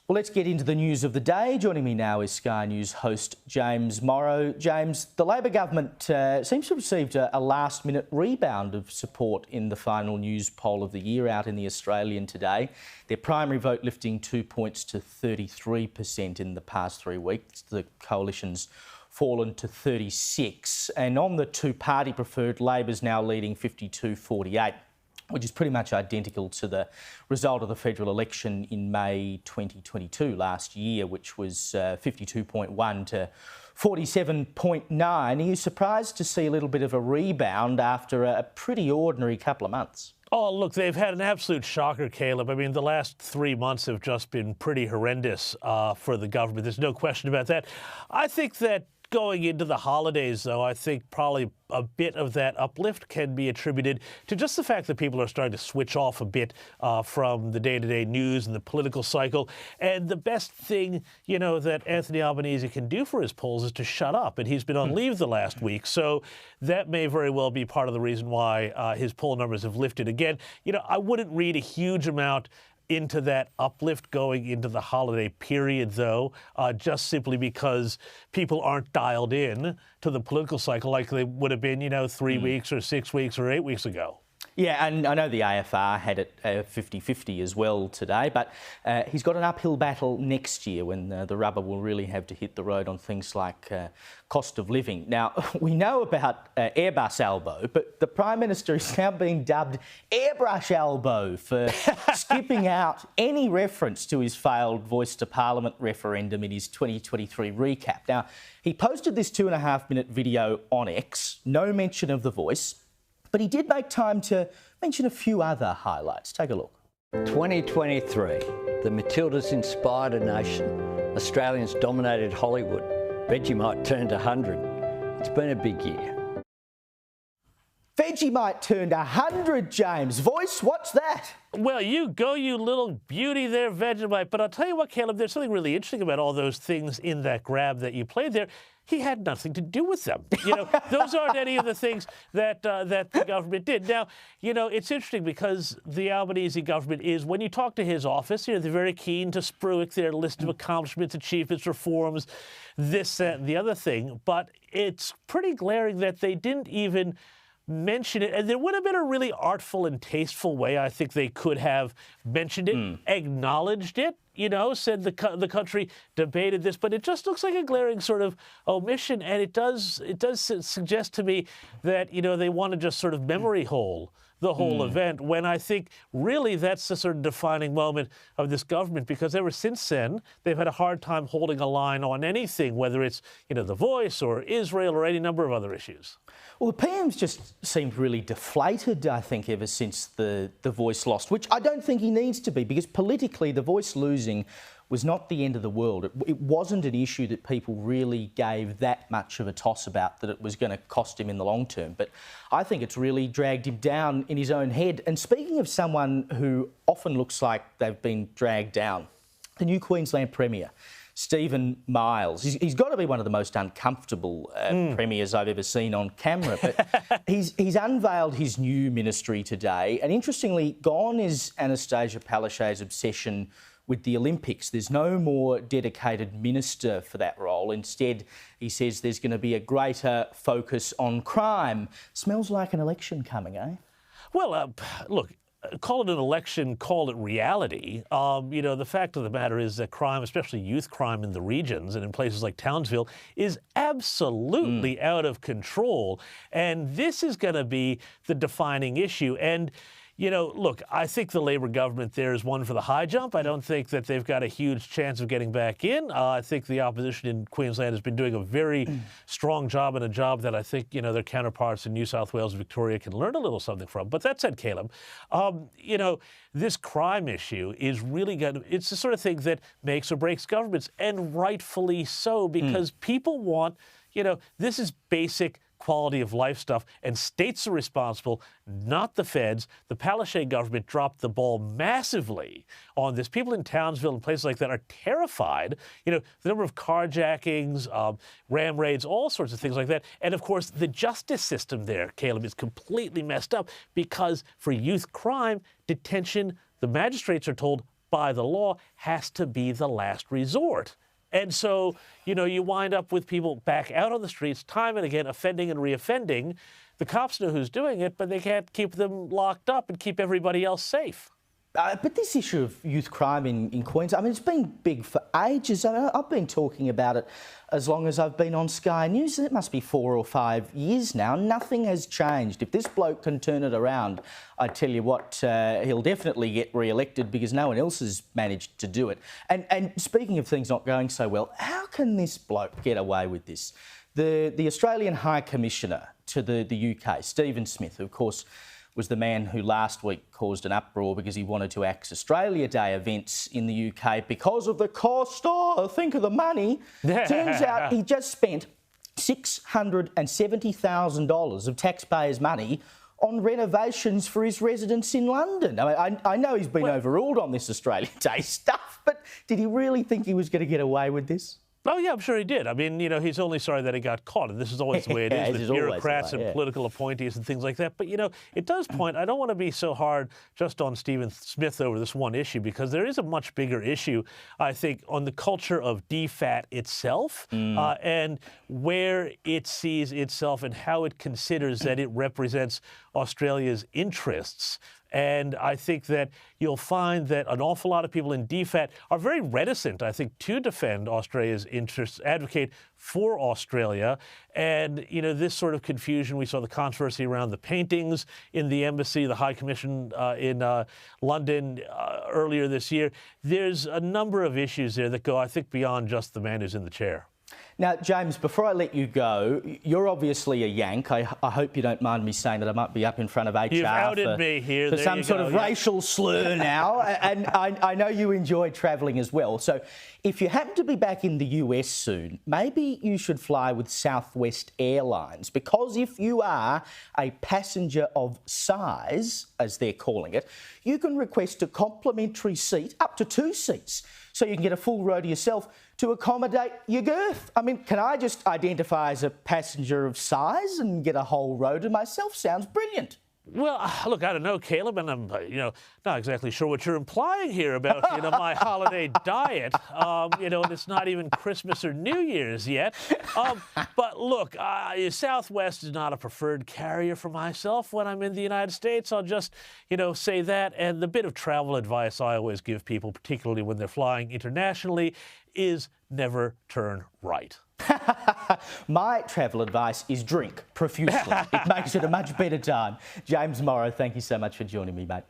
Well, let's get into the news of the day. Joining me now is Sky News host James Morrow. James, the Labor government seems to have received a last-minute rebound of support in the final Newspoll of the year out in the Australian today. Their primary vote lifting 2 points to 33% in the past 3 weeks. The coalition's fallen to 36. And on the two-party preferred, Labor's now leading 52-48. Which is pretty much identical to the result of the federal election in May 2022 last year, which was 52.1 to 47.9. Are you surprised to see a little bit of a rebound after a pretty ordinary couple of months? Oh, look, they've had an absolute shocker, Caleb. I mean, the last 3 months have just been pretty horrendous for the government. There's no question about that. I think that going into the holidays, though, I think probably a bit of that uplift can be attributed to just the fact that people are starting to switch off a bit from the day-to-day news and the political cycle. And the best thing, you know, that Anthony Albanese can do for his polls is to shut up. And he's been on leave the last week. So that may very well be part of the reason why his poll numbers have lifted again. You know, I wouldn't read a huge amount into that uplift going into the holiday period, though, just simply because people aren't dialed in to the political cycle like they would have been, you know, 3 weeks or 6 weeks or 8 weeks ago. Yeah, and I know the AFR had it 50-50 as well today, but he's got an uphill battle next year when the rubber will really have to hit the road on things like cost of living. Now, we know about airbrush elbow, but the Prime Minister is now being dubbed airbrush elbow for skipping out any reference to his failed Voice to Parliament referendum in his 2023 recap. Now, he posted this 2.5-minute video on X, no mention of the Voice, but he did make time to mention a few other highlights. Take a look. 2023, the Matildas inspired a nation. Australians dominated Hollywood. Vegemite turned 100. It's been a big year. Vegemite turned 100, James. Voice, what's that? Well, you go, you little beauty there, Vegemite. But I'll tell you what, Caleb, there's something really interesting about all those things in that grab that you played there. He had nothing to do with them. You know, those aren't any of the things that that the government did. Now, you know, it's interesting because the Albanese government is, when you talk to his office, you know, they're very keen to spruik their list of accomplishments, achievements, reforms, this, that, and the other thing. But it's pretty glaring that they didn't even mention it. And there would have been a really artful and tasteful way I think they could have mentioned it, acknowledged it, you know, said the country debated this, but it just looks like a glaring sort of omission. And it does suggest to me that, you know, they want to just sort of memory hole the whole event, when I think really that's the sort of defining moment of this government, because ever since then, they've had a hard time holding a line on anything, whether it's, you know, the Voice or Israel or any number of other issues. Well, the PM's just seemed really deflated, I think, ever since the Voice lost, which I don't think he needs to be, because politically the Voice losing was not the end of the world. It wasn't an issue that people really gave that much of a toss about, that it was going to cost him in the long term. But I think it's really dragged him down in his own head. And speaking of someone who often looks like they've been dragged down, the new Queensland Premier, Stephen Miles. He's got to be one of the most uncomfortable premiers I've ever seen on camera. But he's unveiled his new ministry today. And interestingly, gone is Anastasia Palaszczuk's obsession with the Olympics. There's no more dedicated minister for that role. Instead, he says there's going to be a greater focus on crime. Smells like an election coming, eh? Well, look, call it an election, call it reality. You know, the fact of the matter is that crime, especially youth crime in the regions and in places like Townsville, is absolutely out of control. And this is going to be the defining issue. And you know, look, I think the Labor government there is one for the high jump. I don't think that they've got a huge chance of getting back in. I think the opposition in Queensland has been doing a very strong job, and a job that I think, you know, their counterparts in New South Wales and Victoria can learn a little something from. But that said, Caleb, you know, this crime issue is really it's the sort of thing that makes or breaks governments, and rightfully so, because people want, you know, this is basic quality of life stuff, and states are responsible, not the feds. The Palaszczuk government dropped the ball massively on this. People in Townsville and places like that are terrified. You know, the number of carjackings, ram raids, all sorts of things like that. And of course, the justice system there, Caleb, is completely messed up, because for youth crime, detention, the magistrates are told, by the law, has to be the last resort. And so, you wind up with people back out on the streets time and again, offending and reoffending. The cops know who's doing it, but they can't keep them locked up and keep everybody else safe. But this issue of youth crime in Queensland, I mean, it's been big for ages. I mean, I've been talking about it as long as I've been on Sky News. It must be 4 or 5 years now. Nothing has changed. If this bloke can turn it around, I tell you what, he'll definitely get re-elected because no one else has managed to do it. And speaking of things not going so well, how can this bloke get away with this? The Australian High Commissioner to the UK, Stephen Smith, who of course was the man who last week caused an uproar because he wanted to axe Australia Day events in the UK because of the cost. Oh, think of the money. Turns out he just spent $670,000 of taxpayers' money on renovations for his residence in London. I mean, I know he's been overruled on this Australia Day stuff, but did he really think he was going to get away with this? Oh, yeah, I'm sure he did. I mean, he's only sorry that he got caught, and this is always the way it is with bureaucrats and political appointees and things like that. But, it does point, I don't want to be so hard just on Stephen Smith over this one issue, because there is a much bigger issue, I think, on the culture of DFAT itself and where it sees itself and how it considers that it represents Australia's interests. And I think that you'll find that an awful lot of people in DFAT are very reticent, I think, to defend Australia's interests, advocate for Australia. And, this sort of confusion, we saw the controversy around the paintings in the embassy, the High Commission in London earlier this year. There's a number of issues there that go, I think, beyond just the man who's in the chair. Now, James, before I let you go, you're obviously a Yank. I hope you don't mind me saying that I might be up in front of HR You've outed me here. for some sort of racial slur now. And I know you enjoy travelling as well. So if you happen to be back in the US soon, maybe you should fly with Southwest Airlines, because if you are a passenger of size, as they're calling it, you can request a complimentary seat, up to 2 seats, so you can get a full row to yourself to accommodate your girth. I mean, can I just identify as a passenger of size and get a whole row to myself? Sounds brilliant. Well, look, I don't know, Caleb, and I'm, not exactly sure what you're implying here about, my holiday diet, and it's not even Christmas or New Year's yet. But look, Southwest is not a preferred carrier for myself when I'm in the United States. I'll just, say that. And the bit of travel advice I always give people, particularly when they're flying internationally, is never turn right. My travel advice is drink profusely. It makes it a much better time. James Morrow, thank you so much for joining me, mate.